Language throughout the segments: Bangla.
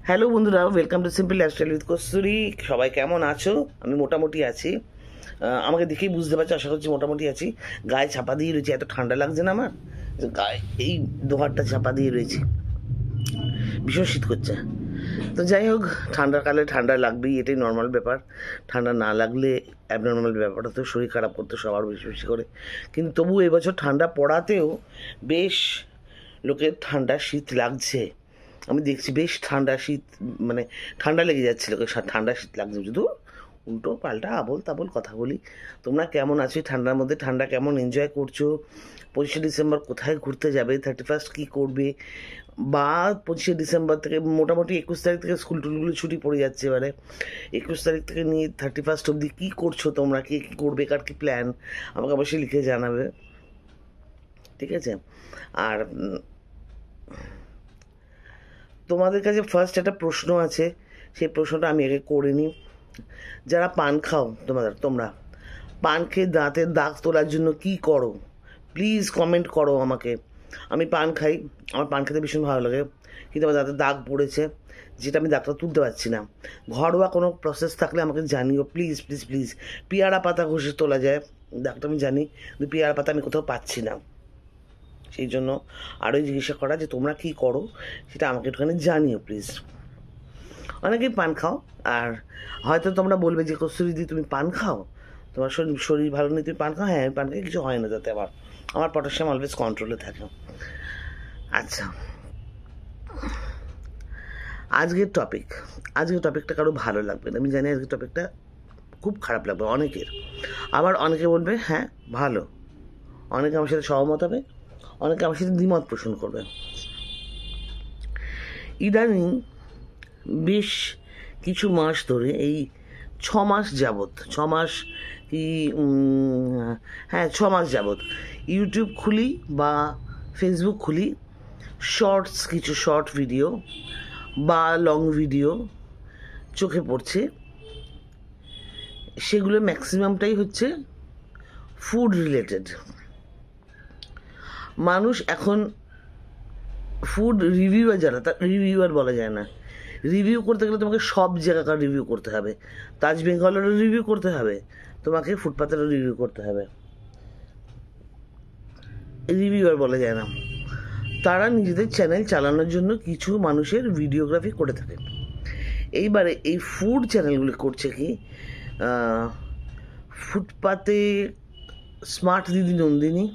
হ্যালো বন্ধুরা, welcome to simple lifestyle with Kasturi. সবাই কেমন আছো? আমি মোটামুটি আছি। আমাকে দেখেই বুঝতে পারছি, আশা করছি মোটামুটি আছি। গায়ে চাপা দিয়ে রয়েছে, এত ঠান্ডা লাগছে না আমার, গায়ে এই দোহারটা চাপা দিয়ে রয়েছে, ভীষণ শীত করছে। তো যাই হোক, ঠান্ডার কালে ঠান্ডা লাগবেই, এটাই নর্মাল ব্যাপার। ঠান্ডা না লাগলে অ্যাবনর্মাল ব্যাপারটা, তো শরীর খারাপ করতে সবার বেশি বেশি করে। কিন্তু তবু এবছর ঠান্ডা পড়াতেও বেশ লোকের ঠান্ডা শীত লাগছে। আমি দেখছি বেশ ঠান্ডা শীত, মানে ঠান্ডা লেগে যাচ্ছে লোকের, ঠান্ডা শীত লাগছে। শুধু উল্টো পাল্টা আবোল তাবোল কথা বলি। তোমরা কেমন আছো ঠান্ডার মধ্যে? ঠান্ডা কেমন এনজয় করছো? 25শে ডিসেম্বর কোথায় ঘুরতে যাবে? 31st কী করবে? বা 25শে ডিসেম্বর থেকে মোটামুটি 21 তারিখ থেকে স্কুল টুলগুলো ছুটি পড়ে যাচ্ছে। এবারে 21 তারিখ থেকে নিয়ে 31st অবধি কী করছো তোমরা? কে কী করবে, কার কী প্ল্যান, আমাকে অবশ্যই লিখে জানাবে, ঠিক আছে? আর তোমাদের কাছে ফার্স্ট একটা প্রশ্ন আছে, সেই প্রশ্নটা আমি আগে করে নিই। যারা পান খাও, তোমরা পান খেয়ে দাঁতের দাগ তোলার জন্য কি করো? প্লিজ কমেন্ট করো আমাকে। আমি পান খাই, আমার পান খেতে ভীষণ ভালো লাগে, কিন্তু আমার দাঁতের দাগ পড়েছে, যেটা আমি দাগটা তুলতে পারছি না। ঘরোয়া কোনো প্রসেস থাকলে আমাকে জানিও প্লিজ প্লিজ প্লিজ। পেয়ারা পাতা ঘষে তোলা যায় দাগটা, আমি জানি, কিন্তু পেয়ারা পাতা আমি কোথাও পাচ্ছি না। সেই জন্য আরোই জিজ্ঞাসা করা যে তোমরা কী করো, সেটা আমাকে একটুখানি জানিও প্লিজ। অনেকেই পান খাও, আর হয়তো তোমরা বলবে যে কস্তুরীদি তুমি পান খাও, তোমার শরীর ভালো নেই, তুমি পান খাও। হ্যাঁ, আমি পান খাই, কিছু হয় না তাতে। আমার পটাশিয়াম অলওয়েজ কন্ট্রোলে থাকে। আচ্ছা, আজকের টপিকটা কারো ভালো লাগবে না, আমি জানি। আজকের টপিকটা খুব খারাপ লাগবে অনেকের, আবার অনেকে বলবে হ্যাঁ ভালো, অনেকে আমার সাথে সহমত হবে, অনেকে আমার সাথে দ্বিমত পোষণ করবে। ইদানিং বেশ কিছু মাস ধরে, এই 6 মাস যাবৎ, 6 মাস কি, হ্যাঁ 6 মাস যাবৎ ইউটিউব খুলি বা ফেসবুক খুলি, কিছু শর্ট ভিডিও বা লং ভিডিও চোখে পড়ছে। সেগুলো ম্যাক্সিমামটাই হচ্ছে ফুড রিলেটেড। মানুষ এখন ফুড রিভিউয়ার, যারা, তার রিভিউয়ার বলা যায় না। রিভিউ করতে গেলে তোমাকে সব জায়গাকার রিভিউ করতে হবে, তাজ বেঙ্গলেরও রিভিউ করতে হবে, তোমাকে ফুটপাতেরও রিভিউ করতে হবে। রিভিউয়ার বলা যায় না। তারা নিজেদের চ্যানেল চালানোর জন্য কিছু মানুষের ভিডিওগ্রাফি করে থাকে। এইবারে এই ফুড চ্যানেলগুলি করছে কি, ফুটপাতে স্মার্ট দিদি নন্দিনী,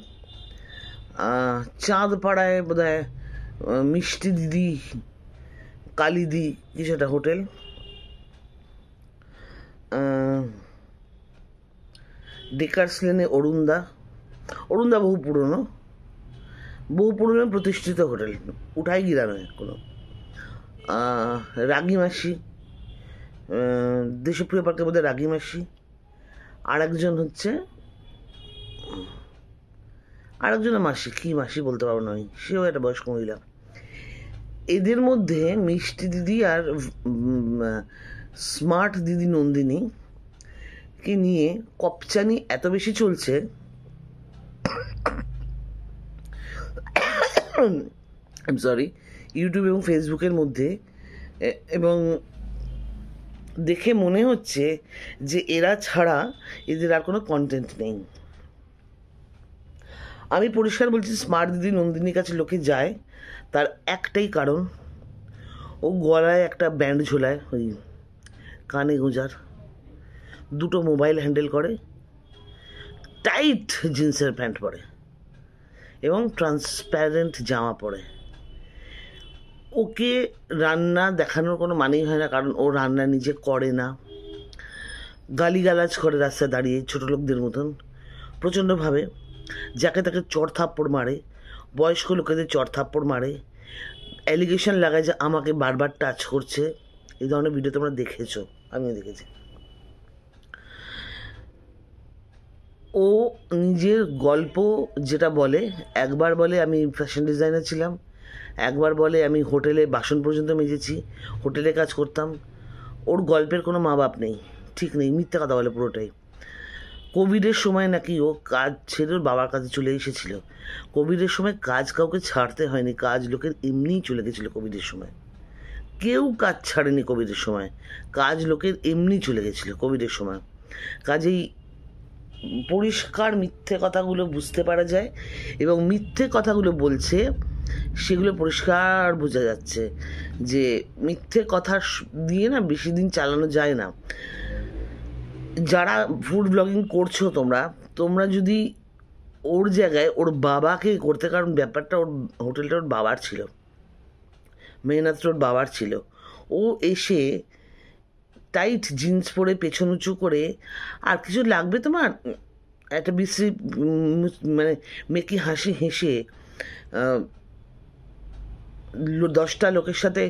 চাঁদপাড়ায় বোধহয় মিষ্টি দিদি, কালিদি কিছু একটা হোটেল, ডেকার্স লেনে অরুণদা বহু পুরনো প্রতিষ্ঠিত হোটেল, উঠাই গিরা নয় কোনো। রাগি মাসি, দেশপ্রিয় পার্কের মধ্যে রাগি মাসি, আর একজনের মাসি, কি মাসি বলতে পারবো না, সেও একটা বয়স্ক মহিলা। এদের মধ্যে মিষ্টি দিদি আর স্মার্ট দিদি নন্দিনী কে নিয়ে কপচানি এত বেশি চলছে, ইউটিউব এবং ফেসবুকের মধ্যে, এবং দেখে মনে হচ্ছে যে এরা ছাড়া এদের আর কোনো কন্টেন্ট নেই। আমি পরিষ্কার বলছি, স্মার্ট দিদি নন্দিনীর কাছে লোকে যায় তার একটাই কারণ, ও গলায় একটা ব্যান্ড ঝোলায়, ওই কানে গোজার, দুটো মোবাইল হ্যান্ডেল করে, টাইট জিন্সের প্যান্ট পরে এবং ট্রান্সপ্যারেন্ট জামা পরে। ওকে রান্না দেখানোর কোনো মানেই হয় না, কারণ ও রান্না নিজে করে না। গালিগালাজ করে রাস্তায় দাঁড়িয়ে ছোটো লোকদের মতন প্রচণ্ডভাবে, যাকে তাকে চড় থাপ্পড় মারে, বয়স্ক লোকেদের চড় থাপ্পড় মারে, অ্যালিগেশন লাগায় যে আমাকে বারবার টাচ করছে। এই ধরনের ভিডিও তোমরা দেখেছো, আমিও দেখেছি। ও নিজের গল্প যেটা বলে, একবার বলে আমি ফ্যাশন ডিজাইনার ছিলাম, একবার বলে আমি হোটেলে বাসন পর্যন্ত মেজেছি, হোটেলে কাজ করতাম। ওর গল্পের কোনো মা বাপ নেই, ঠিক নেই, মিথ্যা কথা বলে পুরোটাই। কোভিডের সময় নাকি ও কাজ ছেড়ে ওর বাবার কাছে চলে এসেছিল। কোভিডের সময় কাজ কাউকে ছাড়তে হয়নি, কাজ লোকের এমনিই চলে গেছিলো কোভিডের সময়। কেউ কাজ ছাড়েনি কোভিডের সময়, কাজ লোকের এমনি চলে গেছিলো কোভিডের সময়। কাজেই পরিষ্কার মিথ্যে কথাগুলো বুঝতে পারা যায়, এবং মিথ্যে কথাগুলো বলছে সেগুলো পরিষ্কার বোঝা যাচ্ছে যে মিথ্যে কথা দিয়ে না বেশি দিন চালানো যায় না। যারা ফুড ব্লগিং করছো তোমরা যদি ওর জায়গায় ওর বাবাকে করতে, কারণ ব্যাপারটা ওর হোটেলটা ওর বাবার ছিল, মেহনাতটা ওর বাবার ছিল। ও এসে টাইট জিন্স পরে পেছন উঁচু করে, আর কিছু লাগবে তোমার, একটা বিশ্রী মানে মেকি হাসি হেসে 10টা লোকের সাথে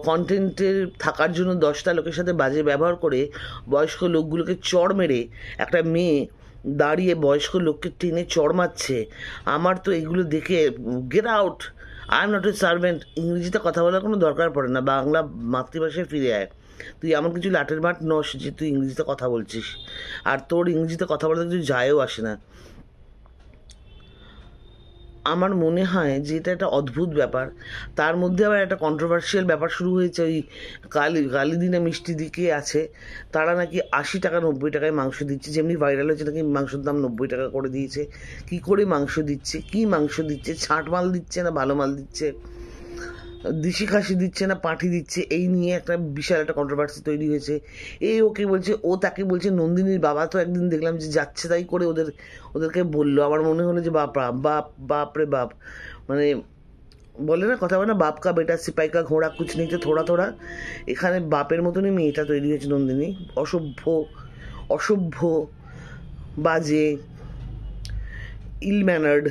কন্টেন্টের থাকার জন্য 10টা লোকের সাথে বাজে ব্যবহার করে বয়স্ক লোকগুলোকে চড় মেরে একটা মেয়ে দাঁড়িয়ে বয়স্ক লোককে টেনে চড় মারছে। আমার তো এগুলো দেখে get out, I am not a servant. ইংরেজিতে কথা বলার কোনো দরকার পড়ে না, বাংলা মাতৃভাষায় ফিরে আয়। তুই এমন কিছু লাটের মাঠ নস যে তুই ইংরেজিতে কথা বলছিস, আর তোর ইংরেজিতে কথা বলতে কিছু যায়ও আসে না। আমার মনে হয় যে এটা একটা অদ্ভুত ব্যাপার। তার মধ্যে আবার একটা কন্ট্রোভার্সিয়াল ব্যাপার শুরু হয়েছে। ওই কালিদিনা মিষ্টি দিকে আছে, তারা নাকি 80 টাকা 90 টাকায় মাংস দিচ্ছে, যেমনি ভাইরাল হয়েছে নাকি মাংসের দাম 90 টাকা করে দিয়েছে। কি করে মাংস দিচ্ছে, কি মাংস দিচ্ছে, ছাঁট মাল দিচ্ছে না ভালো মাল দিচ্ছে, দেশি খাসি দিচ্ছে না পাঁঠি দিচ্ছে, এই নিয়ে একটা বিশাল একটা কন্ট্রোভার্সি তৈরি হয়েছে। ওকে বলছে, ও তাকে বলছে। নন্দিনীর বাবা তো একদিন দেখলাম যে যাচ্ছে তাই করে ওদেরকে বললো। আমার মনে হলো যে বাপ রে বাপ, মানে বলে না কথা বলে না, বাপ কা বেটা সিপাই কা ঘোড়া কুছ নেই তো থোড়া থোড়া। এখানে বাপের মতনই মেয়েটা তৈরি হয়েছে নন্দিনী, অসভ্য বাজে, ইল ম্যানার্ড।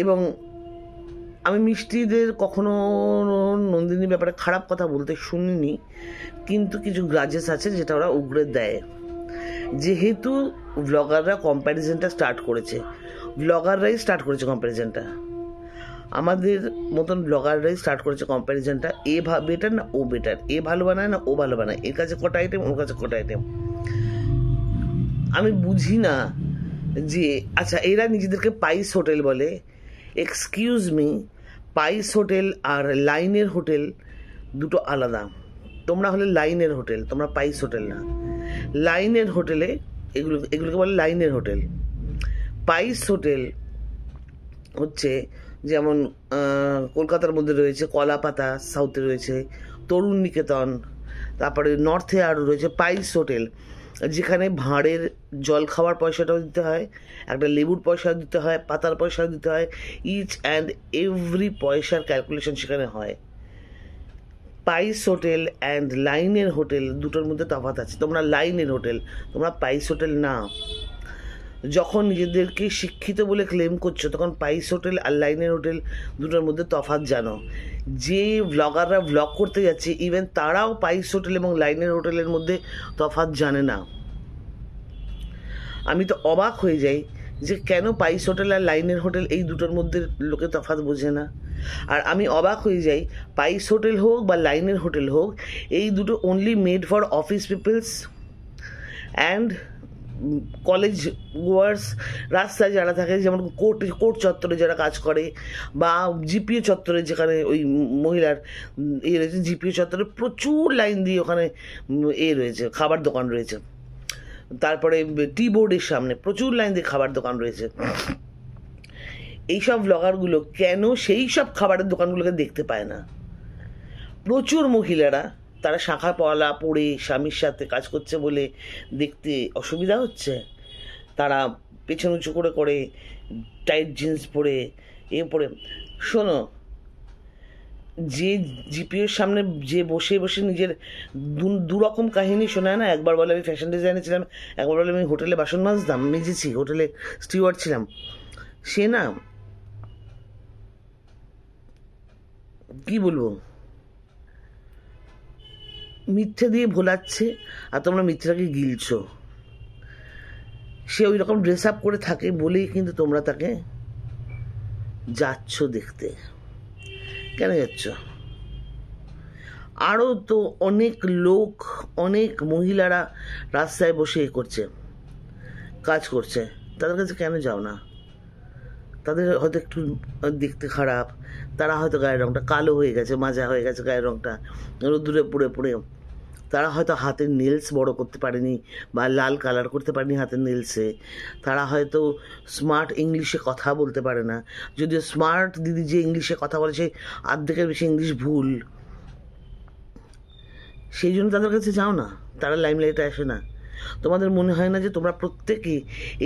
এবং আমি মিষ্টিদের কখনো নন্দিনীর ব্যাপারে খারাপ কথা বলতে শুনিনি, কিন্তু কিছু গ্রাজেস আছে যেটা ওরা উগড়ে দেয়। যেহেতু ব্লগাররা কম্প্যারিজনটা স্টার্ট করেছে, কম্প্যারিজনটা আমাদের মতন ব্লগাররাই স্টার্ট করেছে কম্প্যারিজনটা। বেটার না ও বেটার, এ ভালো বানায় না ও ভালো বানায়, এর কাছে কটা আইটেম ওর কাছে কটা আইটেম। আমি বুঝি না যে আচ্ছা এরা নিজেদেরকে পাইস হোটেল বলে। এক্সকিউজ মি, পাইস হোটেল আর লাইনের হোটেল দুটো আলাদা। তোমরা হলে লাইনের হোটেল, তোমরা পাইস হোটেল না। লাইনের হোটেলে এগুলোকে বলে লাইনের হোটেল। পাইস হোটেল হচ্ছে যেমন কলকাতার মধ্যে রয়েছে কলাপাতা, সাউথে রয়েছে তরুণ নিকেতন, তারপরে নর্থে আরও রয়েছে পাইস হোটেল, যেখানে ভাঁড়ের জল খাওয়ার পয়সাটাও দিতে হয়, একটা লেবুর পয়সাও দিতে হয়, পাতার পয়সাও দিতে হয়, ইচ অ্যান্ড এভরি পয়সার ক্যালকুলেশন সেখানে হয়। পাইস হোটেল অ্যান্ড লাইনের হোটেল দুটোর মধ্যে তফাৎ আছে। তোমরা লাইনের হোটেল, তোমরা পাইস হোটেল না। যখন নিজেদেরকে শিক্ষিত বলে ক্লেম করছো, তখন পাইস হোটেল আর লাইনের হোটেল দুটোর মধ্যে তফাৎ জানো। যে ব্লগাররা ব্লগ করতে যাচ্ছে ইভেন তারাও পাইস হোটেল এবং লাইনের হোটেলের মধ্যে তফাৎ জানে না। আমি তো অবাক হয়ে যাই যে কেন পাইস হোটেল আর লাইনের হোটেল এই দুটোর মধ্যে লোকে তফাৎ বোঝে না। আর আমি অবাক হয়ে যাই, পাইস হোটেল হোক বা লাইনের হোটেল হোক, এই দুটো only made for office people's and college goers. রাস্তায় যারা থাকে, যেমন কোর্ট চত্বরে যারা কাজ করে, বা জিপিও চত্বরে যেখানে ওই মহিলার রয়েছে, জিপিও চত্বরে প্রচুর লাইন দিয়ে ওখানে রয়েছে, খাবার দোকান রয়েছে। তারপরে টি বোর্ডের সামনে প্রচুর লাইন দিয়ে খাবার দোকান রয়েছে। এইসব ব্লগারগুলো কেন সেই সব খাবারের দোকানগুলোকে দেখতে পায় না? প্রচুর মহিলারা তারা শাঁখা পলা পরে স্বামীর সাথে কাজ করছে বলে দেখতে অসুবিধা হচ্ছে, তারা পেছন উঁচু করে টাইট জিন্স পরে পরে। শোনো, যে জিপিওর সামনে যে বসে বসে নিজের দুরকম কাহিনী শোনায় না, একবার বলে আমি ফ্যাশন ডিজাইনে ছিলাম, একবার বলে আমি হোটেলে বাসন মাজতাম, মেজেছি, হোটেলে স্টিওয়ার্ড ছিলাম, সে না কি বলবো, মিথ্যে দিয়ে ভোলাচ্ছে আর তোমরা মিথ্যাটাকে গিলছো। সে ওই রকম ড্রেস আপ করে থাকে বলেই কিন্তু তোমরা তাকে যাচ্ছ দেখতে। কেন যাচ্ছ? আরও তো অনেক লোক, অনেক মহিলারা রাস্তায় বসে করছে, কাজ করছে, তাদের কাছে কেন যাও না? তাদের হয়তো একটু দেখতে খারাপ, তারা হয়তো গায়ের রঙটা কালো হয়ে গেছে, মাজা হয়ে গেছে গায়ের রঙটা রোদ্দুরে পুড়ে পুড়ে, তারা হয়তো হাতের নেলস বড় করতে পারেনি বা লাল কালার করতে পারেনি হাতের নেলসে, তারা হয়তো স্মার্ট ইংলিশে কথা বলতে পারে না, যদিও স্মার্ট দিদি যে ইংলিশে কথা বলে সে অর্ধেকের বেশি ইংলিশ ভুল, সেই জন্য তাদের কাছে যাও না, তারা লাইমলাইটে আসে না। তোমাদের মনে হয় না যে তোমরা প্রত্যেকে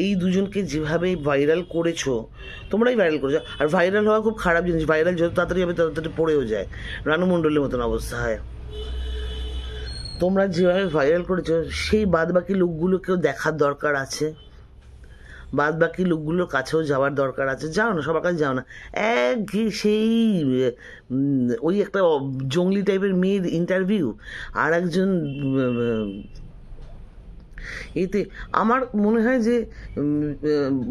এই দুজনকে যেভাবে ভাইরাল করেছো, তোমরাই ভাইরাল করেছো, আর ভাইরাল হওয়া খুব খারাপ জিনিস, ভাইরাল যত তাড়াতাড়ি হবে তত তাড়াতাড়ি পড়েও যায়, রানু মণ্ডলের মতন অবস্থা হয়। তোমরা যেভাবে ভাইরাল করেছো সেই বাদবাকি লোকগুলোকেও দেখার দরকার আছে, বাদবাকি লোকগুলোর কাছেও যাওয়ার দরকার আছে, যাও না, সবার কাছে যাও না। সেই ওই একটা জঙ্গলি টাইপের মেয়ের ইন্টারভিউ, আর একজন এতে আমার মনে হয় যে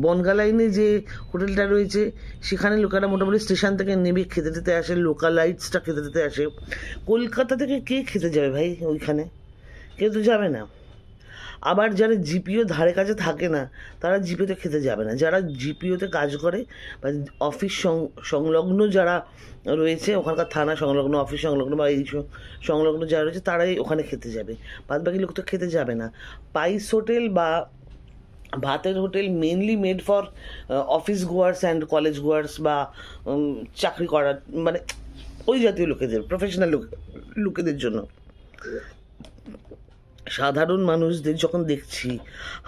বনগা লাইনে যে হোটেলটা রয়েছে সেখানে লোকেরা মোটামুটি স্টেশন থেকে নেমে খেতে টেতে আসে, লোকালাইটসটা খেতে টেতে আসে। কলকাতা থেকে কে খেতে যাবে ভাই ওইখানে? কেউ তো যাবে না। আবার যারা জিপিও ধারে কাছে থাকে না তারা জিপিওতে খেতে যাবে না, যারা জিপিওতে কাজ করে বা অফিস সংলগ্ন যারা রয়েছে, ওখানকার থানা সংলগ্ন, অফিস সংলগ্ন বা এই সংলগ্ন যারা রয়েছে তারাই ওখানে খেতে যাবে, বাদ বাকি লোক তো খেতে যাবে না। পাইস হোটেল বা ভাতের hotel mainly made for office goers and college goers বা চাকরি করার মানে ওই জাতীয় লোকেদের, প্রফেশনাল লোকেদের জন্য। সাধারণ মানুষদের যখন দেখছি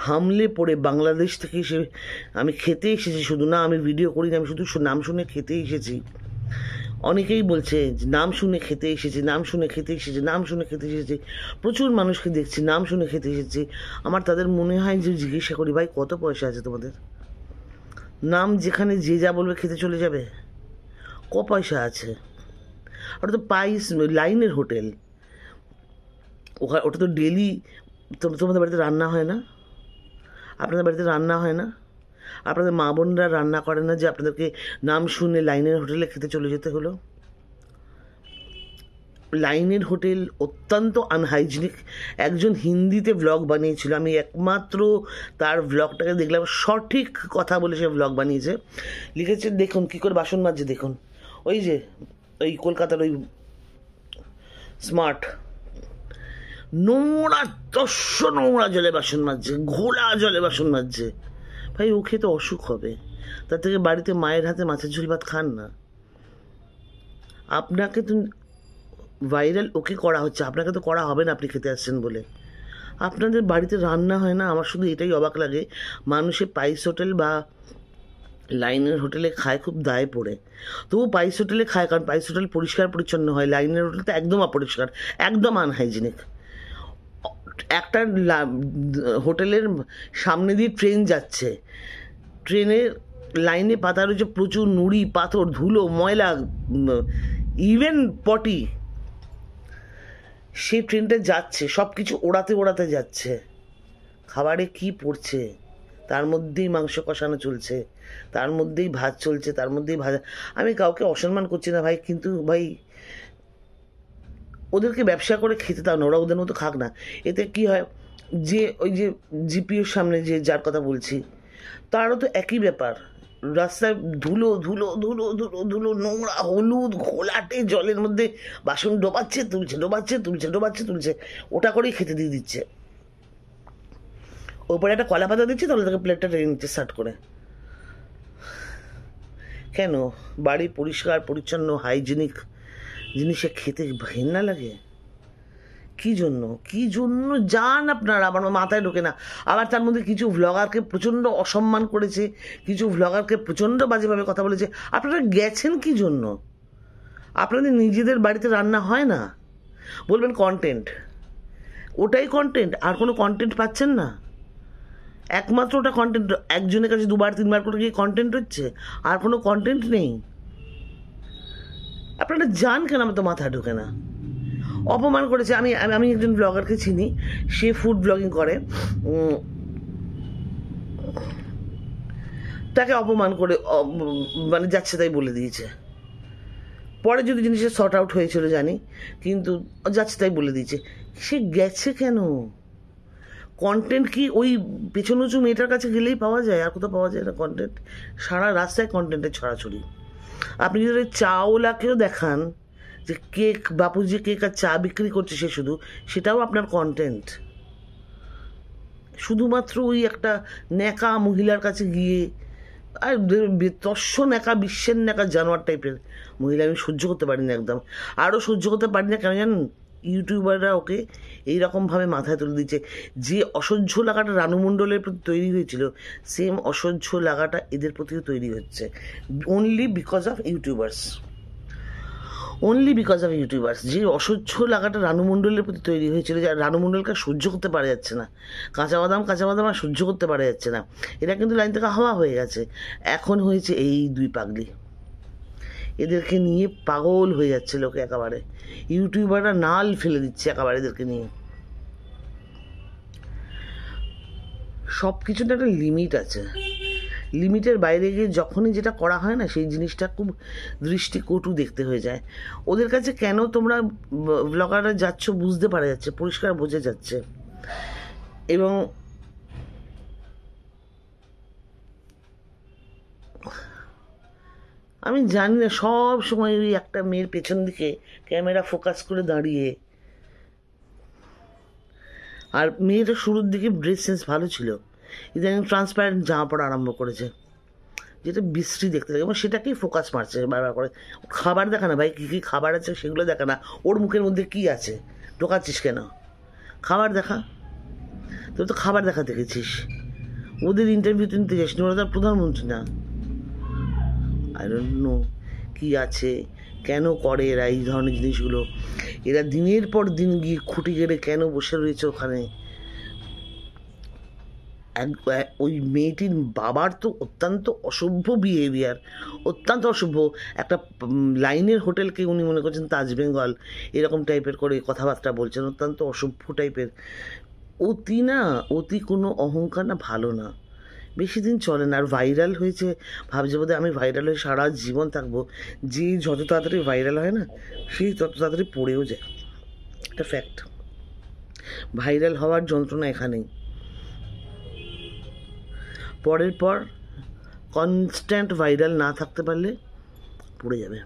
হামলে পড়ে বাংলাদেশ থেকে এসে আমি খেতে এসেছি, শুধু না আমি ভিডিও করি না, আমি শুধু নাম শুনে খেতে এসেছি, অনেকেই বলছে নাম শুনে খেতে এসেছি, নাম শুনে খেতে এসেছি, নাম শুনে খেতে এসেছি, প্রচুর মানুষকে দেখছি নাম শুনে খেতে এসেছি। আমার তাদের মনে হয় যে জিজ্ঞাসা করি, ভাই কত পয়সা আছে তোমাদের? নাম যেখানে যে যা বলবে খেতে চলে যাবে, ক পয়সা আছে? ওটা তো পাইস লাইনের হোটেল, ওটা তো ডেলি তোমাদের বাড়িতে রান্না হয় না? আপনাদের বাড়িতে রান্না হয় না? আপনাদের মা বোনরা রান্না করে না যে আপনাদেরকে নাম শুনে লাইনের হোটেলে খেতে চলে যেতে হলো? লাইনের হোটেল অত্যন্ত আনহাইজিনিক। একজন হিন্দিতে ব্লগ বানিয়েছিল, আমি একমাত্র তার ব্লগটাকে দেখলাম, সঠিক কথা বলে সে ব্লগ বানিয়েছে, লিখেছে দেখুন কী করে বাসন মাজছে, দেখুন ওই যে ওই কলকাতার ওই স্মার্ট নোংরা নোংরা জলে বাসন মাজছে, ঘোলা জলে বাসন মাজছে। ভাই ও খেয়ে তো অসুখ হবে, তার থেকে বাড়িতে মায়ের হাতে মাছের ঝোল ভাত খান না। আপনাকে তো ভাইরাল ওকে করা হচ্ছে, আপনাকে তো করা হবে না আপনি খেতে আসছেন বলে। আপনাদের বাড়িতে রান্না হয় না? আমার শুধু এটাই অবাক লাগে, মানুষে পাইস হোটেল বা লাইনের হোটেলে খায় খুব দায় পড়ে, তবু পাইস হোটেলে খায়, কারণ পাইস হোটেল পরিষ্কার পরিচ্ছন্ন হয়, লাইনের হোটেল তো একদম অপরিষ্কার, একদম আনহাইজিনিক। একটা হোটেলের সামনে দিয়ে ট্রেন যাচ্ছে, ট্রেনের লাইনে পাতা রয়েছে প্রচুর নুড়ি পাথর ধুলো ময়লা, ইভেন পটি, সেই ট্রেনটা যাচ্ছে, সব কিছু ওড়াতে ওড়াতে যাচ্ছে, খাবারে কি পড়ছে, তার মধ্যেই মাংস কষানো চলছে, তার মধ্যেই ভাত চলছে, তার মধ্যেই ভাজা। আমি কাউকে অসম্মান করছি না ভাই, কিন্তু ভাই ওদেরকে ব্যবসা করে খেতে দাও না, ওরা ওদের মতো খাক না। এতে কি হয় যে ওই যে জিপিওর সামনে যে যার কথা বলছি তারও তো একই ব্যাপার, রাস্তায় ধুলো ধুলো ধুলো ধুলো ধুলো নোংরা হলুদ ঘোলাটে জলের মধ্যে বাসন ডোবাচ্ছে তুলছে, ডোবাচ্ছে তুলছে, ডোবাচ্ছে তুলছে, ওটা করেই খেতে দিয়ে দিচ্ছে। ওপরে একটা কলা পাতা দিচ্ছে, তাহলে তাকে প্লেটটা টেনে নিচ্ছে সার্ট করে। কেন বাড়ি পরিষ্কার পরিচ্ছন্ন হাইজিনিক জিনিসে খেতে ঘেন্না লাগে? কি জন্য যান আপনারা? আমার মাথায় ঢোকে না। আবার তার মধ্যে কিছু ভ্লগারকে প্রচণ্ড অসম্মান করেছে, কিছু ভ্লগারকে প্রচণ্ড বাজেভাবে কথা বলেছে। আপনারা গেছেন কি জন্য? আপনাদের নিজেদের বাড়িতে রান্না হয় না? বলবেন কন্টেন্ট, ওটাই কন্টেন্ট, আর কোনো কন্টেন্ট পাচ্ছেন না? একমাত্র ওটা কন্টেন্ট, একজনের কাছে দুবার তিনবার করে গিয়ে কন্টেন্ট হচ্ছে, আর কোনো কন্টেন্ট নেই। আপনারা যান কেন? আমার তো মাথায় ঢোকে না। অপমান করেছে। আমি একজন ব্লগারকে চিনি, সে ফুড ব্লগিং করে, তাকে অপমান করে মানে যাচ্ছে তাই বলে দিয়েছে। পরে যদি জিনিসটা শর্ট আউট হয়েছিল জানি, কিন্তু যাচ্ছে তাই বলে দিয়েছে। সে গেছে কেন? কন্টেন্ট কি ওই পেছন উঁচু মেয়েটার কাছে গেলেই পাওয়া যায়? আর কোথাও পাওয়া যায় না কন্টেন্ট? সারা রাস্তায় কন্টেন্টের ছড়াছড়ি। আপনি যদি চাওলাকেও দেখান যে কেক, বাপুজি কেক আর চা বিক্রি করছে সে শুধু, সেটাও আপনার কন্টেন্ট। শুধুমাত্র ওই একটা ন্যাকা মহিলার কাছে গিয়ে, আর তস্য ন্যাকা, বিশ্বের ন্যাকা জানোয়ার টাইপের মহিলা আমি সহ্য করতে পারি না একদম। আরও সহ্য করতে পারি না কেন জানেন? ইউটিউবাররা ওকে এইরকমভাবে মাথায় তুলে দিচ্ছে। যে অসহ্য লাগাটা রানু মণ্ডলের প্রতি তৈরি হয়েছিল, সেম অসহ্য লাগাটা এদের প্রতিও তৈরি হচ্ছে। Only because of YouTubers, only because of YouTubers. যে অসহ্য লাগাটা রানু মণ্ডলের প্রতি তৈরি হয়েছিল, যে রানু মণ্ডলকে সহ্য করতে পারা যাচ্ছে না, কাঁচা বাদাম আর সহ্য করতে পারা যাচ্ছে না, এরা কিন্তু লাইন থেকে হাওয়া হয়ে গেছে। এখন হয়েছে এই দুই পাগলি, এদেরকে নিয়ে পাগল হয়ে যাচ্ছে লোকে একেবারে। ইউটিউবাররা নাল ফেলে দিচ্ছে একেবারে এদেরকে নিয়ে। সব কিছুর একটা লিমিট আছে, লিমিটের বাইরে গিয়ে যখনই যেটা করা হয় না, সেই জিনিসটা খুব দৃষ্টিকটু দেখতে হয়ে যায়। ওদের কাছে কেন তোমরা ব্লগাররা যাচ্ছ বুঝতে পারা যাচ্ছে, পরিষ্কার বোঝা যাচ্ছে। এবং আমি জানি না, সব সময় ওই একটা মেয়ের পেছন দিকে ক্যামেরা ফোকাস করে দাঁড়িয়ে। আর মেয়েটা শুরুর দিকে ড্রেস সেন্স ভালো ছিল, ইদানিং ট্রান্সপারেন্ট জামা পড়া আরম্ভ করেছে, যেটা বিশ্রী দেখতে থাকে, এবং সেটাকেই ফোকাস মারছে বারবার করে। খাবার দেখা না ভাই, কী কী খাবার আছে সেগুলো দেখা না, ওর মুখের মধ্যে কী আছে ঢোকাচ্ছিস কেন? খাবার দেখা, তুই তো খাবার দেখা দেখেছিস, ওদের ইন্টারভিউ নিতে যাসনি, ওরা তার প্রধানমন্ত্রী না। আই ডোন্ট নো কী আছে, কেন করে এরা এই ধরনের জিনিসগুলো। এরা দিনের পর দিন গিয়ে খুঁটি গেড়ে কেন বসে রয়েছে ওখানে? ওই মেয়েটির বাবার তো অত্যন্ত অসভ্য বিহেভিয়ার, অত্যন্ত অসভ্য। একটা লাইনের হোটেলকে উনি মনে করছেন তাজ বেঙ্গল, এরকম টাইপের করে কথাবার্তা বলছেন, অত্যন্ত অসভ্য টাইপের। অতি কোনো অহংকার না, ভালো না, বেশি দিন চলে না। আর ভাইরাল হয়েছে, ভাবছে বোধহয় আমি ভাইরাল হয়ে সারা জীবন থাকবো। যে যত তাড়াতাড়ি ভাইরাল হয় না, সেই তত তাড়াতাড়ি পড়েও যায়, এটা ফ্যাক্ট। ভাইরাল হওয়ার যন্ত্রণা এখানেই, পরের পর কনস্ট্যান্ট ভাইরাল না থাকতে পারলে পড়ে যাবে।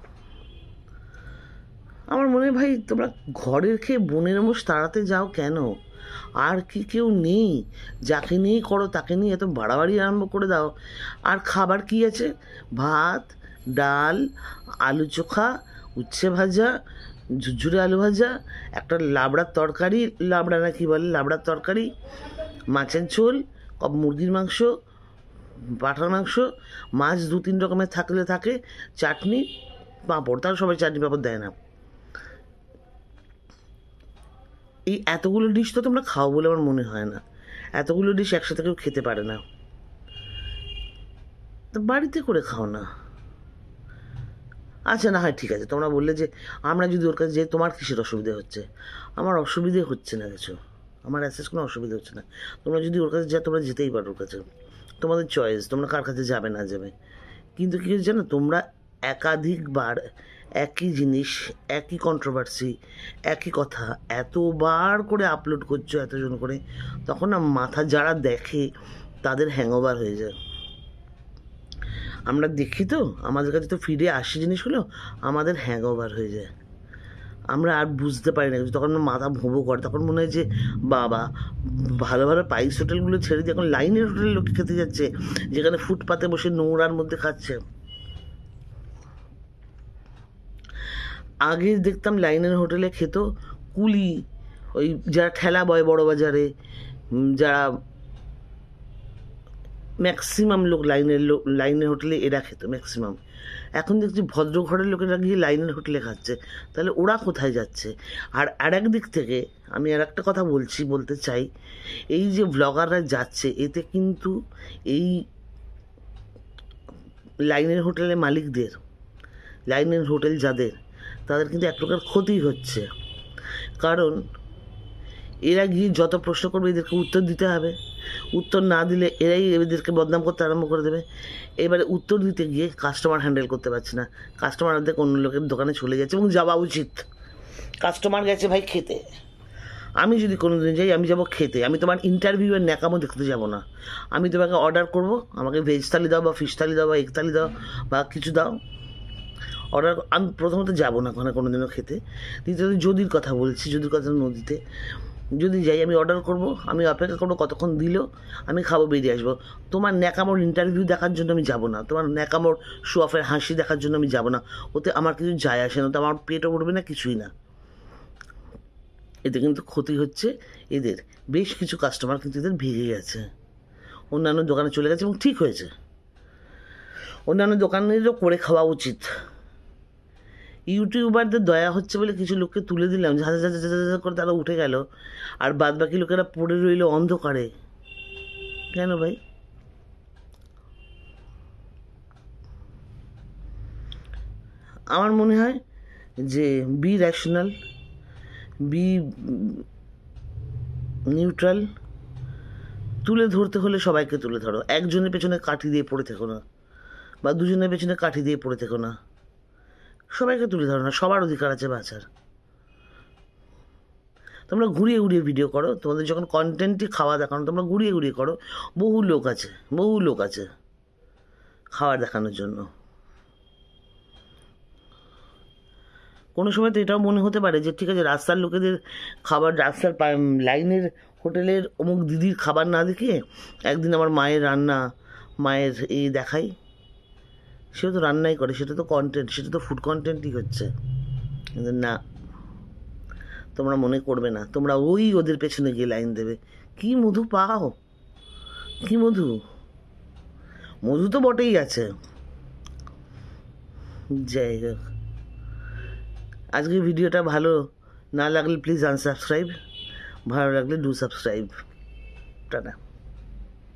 আমার মনে হয় ভাই, তোমরা ঘরের খেয়ে বোনের মোষ তাড়াতে যাও কেন? আর কি কেউ নেই? যাকে নিয়েই করো তাকে নিয়ে এত বাড়াবাড়ি আরম্ভ করে দাও। আর খাবার কি আছে? ভাত, ডাল, আলু চোখা, উচ্ছে ভাজা, ঝুরঝুরে আলু ভাজা, একটা লাবড়ার তরকারি, লাবড়া না কি বলে, লাবড়ার তরকারি, মাছের ঝোল, মুরগির মাংস, পাঁঠার মাংস, মাছ 2-3 রকমের থাকলে থাকে, চাটনি, পাঁপড়। তার সবাই চাটনি পাঁপড় দেয় না। এই এতগুলো ডিশ তো তোমরা খাও বলে আমার মনে হয় না, এতগুলো ডিশ একসাথে কেউ খেতে পারে না। তো বাড়িতে করে খাও না। আচ্ছা, না হয় ঠিক আছে, তোমরা বললে যে আমরা যদি ওর কাছে যাই তোমার কিসের অসুবিধা হচ্ছে? আমার অসুবিধে হচ্ছে না কিছু, আমার অ্যাসেস কোনো অসুবিধা হচ্ছে না। তোমরা যদি ওর কাছে যাও, তোমরা যেতেই পারো ওর কাছে, তোমাদের চয়েস, তোমরা কার কাছে যাবে না যাবে। কিন্তু কী হচ্ছে জানো, তোমরা একাধিকবার একই জিনিস, একই কন্ট্রোভার্সি, একই কথা এতবার করে আপলোড করছো এতজন করে, তখন না মাথা যারা দেখে তাদের হ্যাংওভার হয়ে যায়। আমরা দেখি তো, আমাদের কাছে তো ফিরে আসে জিনিসগুলো, আমাদের হ্যাংওভার হয়ে যায়, আমরা আর বুঝতে পারি না। তখন মাথা ভোঁবো করে, তখন মনে হয় যে বাবা, ভালো ভালো পাইস হোটেলগুলো ছেড়ে দিয়ে এখন লাইনের হোটেলে লোকে খেতে যাচ্ছে, যেখানে ফুটপাতে বসে নোংরার মধ্যে খাচ্ছে। আগে দেখতাম লাইনের হোটেলে খেত কুলি, ওই যারা ঠেলা বয় বড় বাজারে, যারা ম্যাক্সিমাম লোক লাইনের হোটেলে এরা খেত ম্যাক্সিমাম। এখন দেখছি ভদ্র ঘরের লোকেরা গিয়ে লাইনের হোটেলে খাচ্ছে, তাহলে ওরা কোথায় যাচ্ছে? আর এক দিক থেকে আমি আর একটা কথা বলতে চাই, এই যে ব্লগাররা যাচ্ছে, এতে কিন্তু এই লাইনের হোটেলের মালিকদের, লাইনের হোটেল যাদের, তাদের কিন্তু এক প্রকার ক্ষতি হচ্ছে। কারণ এরা গিয়ে যত প্রশ্ন করবে এদেরকে উত্তর দিতে হবে, উত্তর না দিলে এরাই এদেরকে বদনাম করতে আরম্ভ করে দেবে। এবারে উত্তর দিতে গিয়ে কাস্টমার হ্যান্ডেল করতে পারছে না, কাস্টমারদের অন্য লোকের দোকানে চলে যাচ্ছে, এবং যাওয়া উচিত। কাস্টমার গেছে ভাই খেতে, আমি যদি কোনো দিন যাই, আমি যাবো খেতে, আমি তোমার ইন্টারভিউয়ের ন্যাকামো দেখতে যাব না। আমি তোমাকে অর্ডার করব, আমাকে ভেজ থালি দাও বা ফিশ থালি দাও বা এগ থালি দাও বা কিছু দাও, অর্ডার। আমি প্রথমত যাবো না ওখানে কোনো দিনও খেতে। দ্বিতীয়ত যদির কথা বলছি, যদির কথা নদীতে যদি যাই, আমি অর্ডার করব, আমি অপেক্ষা করবো কতক্ষণ দিল, আমি খাবো, বেরিয়ে আসবো। তোমার ন্যাকামোর ইন্টারভিউ দেখার জন্য আমি যাব না, তোমার ন্যাকামোর শো অফের হাসি দেখার জন্য আমি যাব না। ওতে আমার কিছু যায় আসে না, তো আমার পেটও উঠবে না, কিছুই না। এতে কিন্তু ক্ষতি হচ্ছে এদের, বেশ কিছু কাস্টমার কিন্তু এদের ভেঙে গেছে, অন্যান্য দোকানে চলে গেছে, এবং ঠিক হয়েছে। অন্যান্য দোকানেরও করে খাওয়া উচিত। ইউটিউবারদের দয়া হচ্ছে বলে কিছু লোককে তুলে দিলাম, ঝাঁঝা ঝাঁঝা ঝাঁঝা করে তারা উঠে গেল, আর বাদ বাকি লোকেরা পড়ে রইল অন্ধকারে। কেন ভাই? আমার মনে হয় যে বি র্যাশনাল, বি নিউট্রাল। তুলে ধরতে হলে সবাইকে তুলে ধরো, একজনের পেছনে কাঠি দিয়ে পড়ে থেকো না, বা দুজনের পেছনে কাঠি দিয়ে পড়ে থেকো না, সবাইকে তুলে ধরো না, সবার অধিকার আছে বাঁচার। তোমরা ঘুরিয়ে ঘুরিয়ে ভিডিও করো, তোমাদের যখন কন্টেন্টই খাওয়া দেখানো, তোমরা ঘুরিয়ে ঘুরিয়ে করো। বহু লোক আছে, বহু লোক আছে খাবার দেখানোর জন্য। কোনো সময় তো এটাও মনে হতে পারে যে ঠিক আছে, রাস্তার লোকেদের খাবার, রাস্তার লাইনের হোটেলের অমুক দিদির খাবার না দেখে একদিন আমার মায়ের রান্না, মায়ের এই দেখাই। সেও তো রান্নাই করে, সেটা তো কন্টেন্ট, সেটা তো ফুড কন্টেন্টই হচ্ছে। কিন্তু না, তোমরা মনে করবে না, তোমরা ওই ওদের পেছনে গিয়ে লাইন দেবে। কি মধু পাও, কি মধু, মধু তো বটেই আছে। যাই হোক, আজকের ভিডিওটা ভালো না লাগলে প্লিজ আনসাবস্ক্রাইব, ভালো লাগলে ডু সাবস্ক্রাইব। টাটা।